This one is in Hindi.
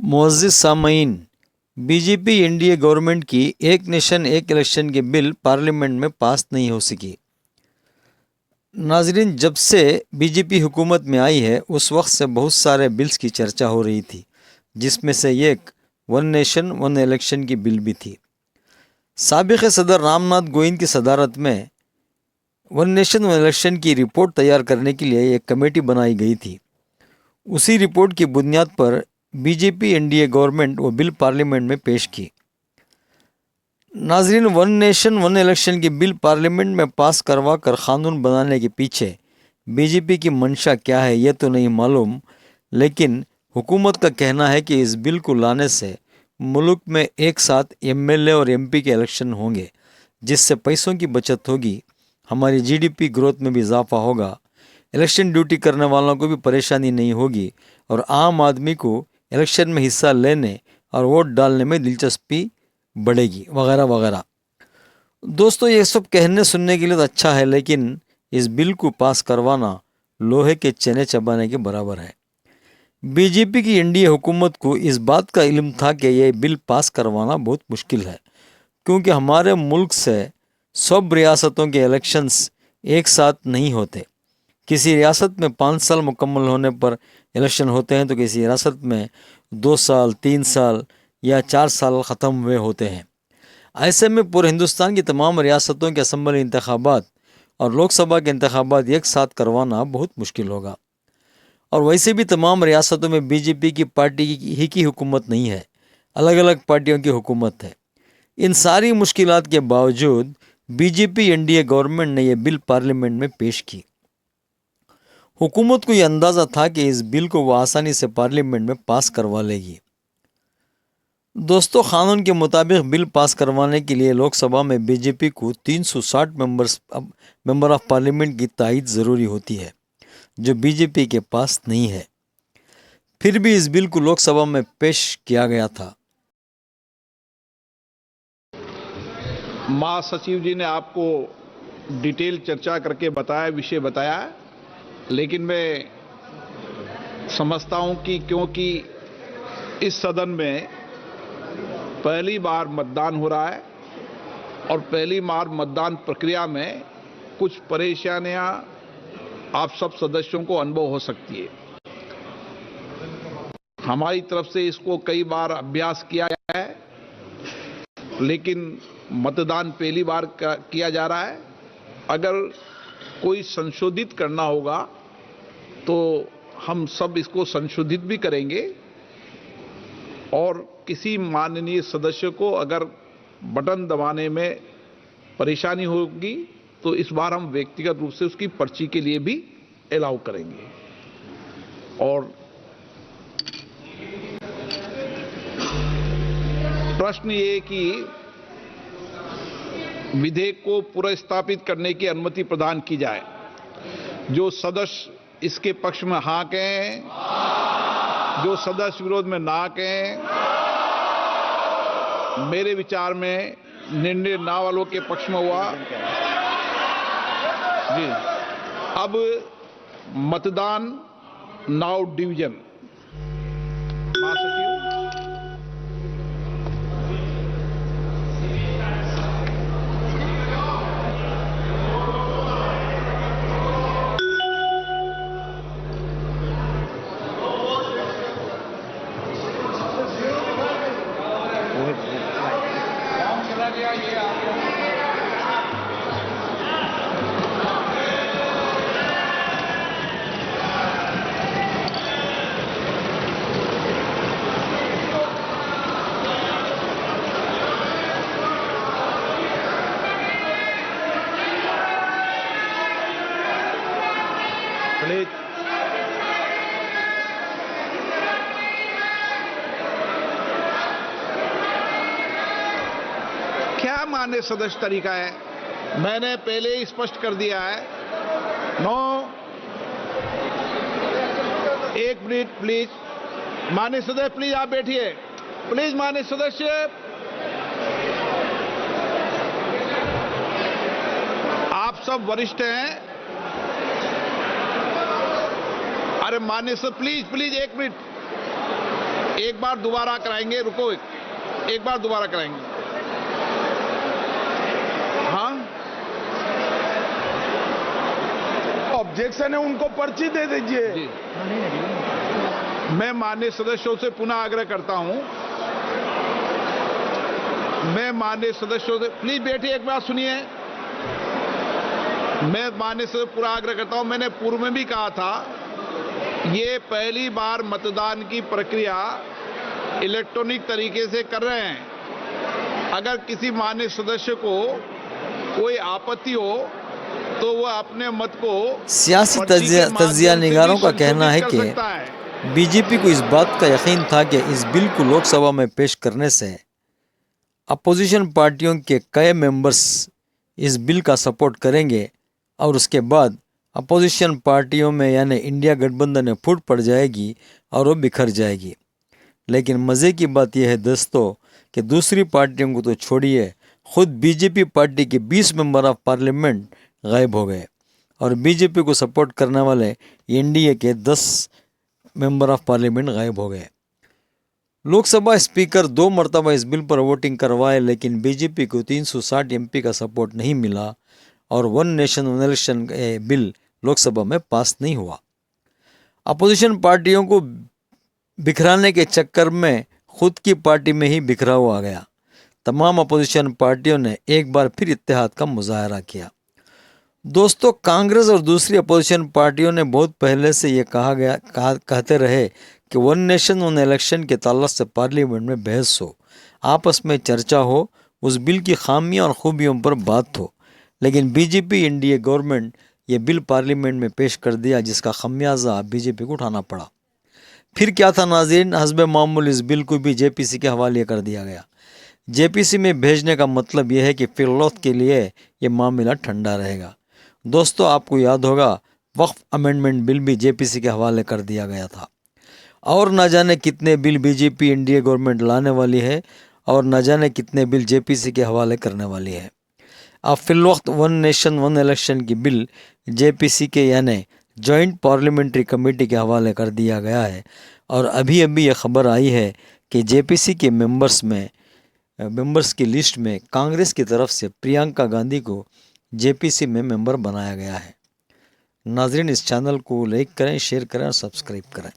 मुअज़्ज़िज़ सामईन, बीजेपी एनडीए गवर्नमेंट की एक नेशन एक इलेक्शन के बिल पार्लियामेंट में पास नहीं हो सकी। नाजरीन, जब से बीजेपी हुकूमत में आई है उस वक्त से बहुत सारे बिल्स की चर्चा हो रही थी, जिसमें से एक वन नेशन वन इलेक्शन की बिल भी थी। साबिक़ सदर रामनाथ गोविंद की सदारत में वन नेशन वन इलेक्शन की रिपोर्ट तैयार करने के लिए एक कमेटी बनाई गई थी। उसी रिपोर्ट की बुनियाद पर बीजेपी एनडीए गवर्नमेंट वो बिल पार्लियामेंट में पेश की। नाजरीन, वन नेशन वन इलेक्शन की बिल पार्लियामेंट में पास करवा कर क़ानून बनाने के पीछे बीजेपी की मंशा क्या है ये तो नहीं मालूम, लेकिन हुकूमत का कहना है कि इस बिल को लाने से मुल्क में एक साथ एमएलए और एमपी के इलेक्शन होंगे, जिससे पैसों की बचत होगी, हमारी जीडीपी ग्रोथ में भी इजाफा होगा, इलेक्शन ड्यूटी करने वालों को भी परेशानी नहीं होगी और आम आदमी को इलेक्शन में हिस्सा लेने और वोट डालने में दिलचस्पी बढ़ेगी, वगैरह वगैरह। दोस्तों, ये सब कहने सुनने के लिए तो अच्छा है, लेकिन इस बिल को पास करवाना लोहे के चने चबाने के बराबर है। बीजेपी की एनडीए हुकूमत को इस बात का इल्म था कि यह बिल पास करवाना बहुत मुश्किल है, क्योंकि हमारे मुल्क से सब रियासतों के इलेक्शंस एक साथ नहीं होते। किसी रियासत में 5 साल मुकम्मल होने पर इलेक्शन होते हैं, तो किसी रियासत में 2 साल, 3 साल या 4 साल ख़त्म हुए होते हैं। ऐसे में पूरे हिंदुस्तान की तमाम रियासतों के असम्बली इंतखाबात और लोकसभा के इंतखाबात एक साथ करवाना बहुत मुश्किल होगा। और वैसे भी तमाम रियासतों में बीजेपी की पार्टी ही की हुकूमत नहीं है, अलग अलग पार्टियों की हुकूमत है। इन सारी मुश्किलात के बावजूद बीजेपी एनडीए गवर्नमेंट ने यह बिल पार्लियामेंट में पेश की। हुकूमत को यह अंदाज़ा था कि इस बिल को वह आसानी से पार्लियामेंट में पास करवा लेगी। दोस्तों, क़ानून के मुताबिक बिल पास करवाने के लिए लोकसभा में बीजेपी को 360 मेंबर ऑफ पार्लियामेंट की तायद ज़रूरी होती है, जो बीजेपी के पास नहीं है। फिर भी इस बिल को लोकसभा में पेश किया गया था। महासचिव जी ने आपको डिटेल चर्चा करके बताया, विषय बताया, लेकिन मैं समझता हूं कि क्योंकि इस सदन में पहली बार मतदान हो रहा है और पहली बार मतदान प्रक्रिया में कुछ परेशानियां आप सब सदस्यों को अनुभव हो सकती है। हमारी तरफ से इसको कई बार अभ्यास किया गया है, लेकिन मतदान पहली बार किया जा रहा है। अगर कोई संशोधित करना होगा तो हम सब इसको संशोधित भी करेंगे, और किसी माननीय सदस्य को अगर बटन दबाने में परेशानी होगी तो इस बार हम व्यक्तिगत रूप से उसकी पर्ची के लिए भी अलाउ करेंगे। और प्रश्न ये कि विधेयक को पुनर्स्थापित करने की अनुमति प्रदान की जाए। जो सदस्य इसके पक्ष में हाँ कहें, जो सदस्य विरोध में ना कहें। मेरे विचार में निर्णय ना वालों के पक्ष में हुआ। जी, अब मतदान नाउ डिवीजन। महासचिव, प्लीज क्या मान्य सदस्य तरीका है? मैंने पहले ही स्पष्ट कर दिया है। नो, एक मिनट प्लीज। मान्य सदस्य प्लीज आप बैठिए। प्लीज मान्य सदस्य, आप सब वरिष्ठ हैं। अरे मान्य सर, प्लीज प्लीज एक मिनट। एक बार दोबारा कराएंगे, रुको, एक बार दोबारा कराएंगे। हाँ, ऑब्जेक्शन है, उनको पर्ची दे दीजिए। जी। मैं माननीय सदस्यों से पुनः आग्रह करता हूं, मैं माननीय सदस्यों से, प्लीज बैठिए, एक बात सुनिए। मैं माननीय सदस्य पूरा आग्रह करता हूं, मैंने पूर्व में भी कहा था, ये पहली बार मतदान की प्रक्रिया इलेक्ट्रॉनिक तरीके से कर रहे हैं। अगर किसी माननीय सदस्य को कोई आपत्ति हो तो वह अपने मत को सियासी पर्ची के माध्यम तजिया से भी निगारों का कहना है संशोधित कर कि सकता है। बीजेपी को इस बात का यकीन था कि इस बिल को लोकसभा में पेश करने से अपोजिशन पार्टियों के कई मेंबर्स इस बिल का सपोर्ट करेंगे और उसके बाद अपोजिशन पार्टियों में यानी इंडिया गठबंधन में फूट पड़ जाएगी और वो बिखर जाएगी। लेकिन मज़े की बात यह है दोस्तों कि दूसरी पार्टियों को तो छोड़िए, खुद बीजेपी पार्टी के 20 मेंबर ऑफ पार्लियामेंट गायब हो गए और बीजेपी को सपोर्ट करने वाले एनडीए के 10 मेंबर ऑफ पार्लियामेंट गायब हो गए। लोकसभा स्पीकर 2 मरतबा इस बिल पर वोटिंग करवाए, लेकिन बीजेपी को 360 एमपी का सपोर्ट नहीं मिला और one nation one election bill Lok Sabha में पास नहीं हुआ। अपोजिशन पार्टियों को बिखराने के चक्कर में खुद की पार्टी में ही बिखराव आ गया। तमाम अपोजिशन पार्टियों ने एक बार फिर इत्तेहाद का मुजाहरा किया। दोस्तों, कांग्रेस और दूसरी अपोजिशन पार्टियों ने बहुत पहले से ये कहते रहे कि वन नेशन वन इलेक्शन के ताल्लुक से पार्लियामेंट में बहस हो, आपस में चर्चा हो, उस बिल की खामियां और खूबियों पर बात हो। लेकिन बीजेपी एनडीए गवर्नमेंट ये बिल पार्लियामेंट में पेश कर दिया, जिसका खमियाजा बीजेपी को उठाना पड़ा। फिर क्या था नाज़रीन, हस्बे मामूल इस बिल को भी जेपीसी के हवाले कर दिया गया। जेपीसी में भेजने का मतलब यह है कि फिलौत के लिए ये मामला ठंडा रहेगा। दोस्तों, आपको याद होगा वक्फ अमेंडमेंट बिल भी जेपीसी के हवाले कर दिया गया था। और न जाने कितने बिल बीजेपी एनडीए गवर्नमेंट लाने वाली है और न जाने कितने बिल जेपीसी के हवाले करने वाली है। अब फिलवक्त वन नेशन वन इलेक्शन की बिल जेपीसी के यानी जॉइंट पार्लियामेंट्री कमेटी के हवाले कर दिया गया है और अभी अभी ये खबर आई है कि जेपीसी के मेंबर्स की लिस्ट में कांग्रेस की तरफ से प्रियंका गांधी को जेपीसी में मेंबर बनाया गया है। नाजरीन, इस चैनल को लाइक करें, शेयर करें और सब्सक्राइब करें।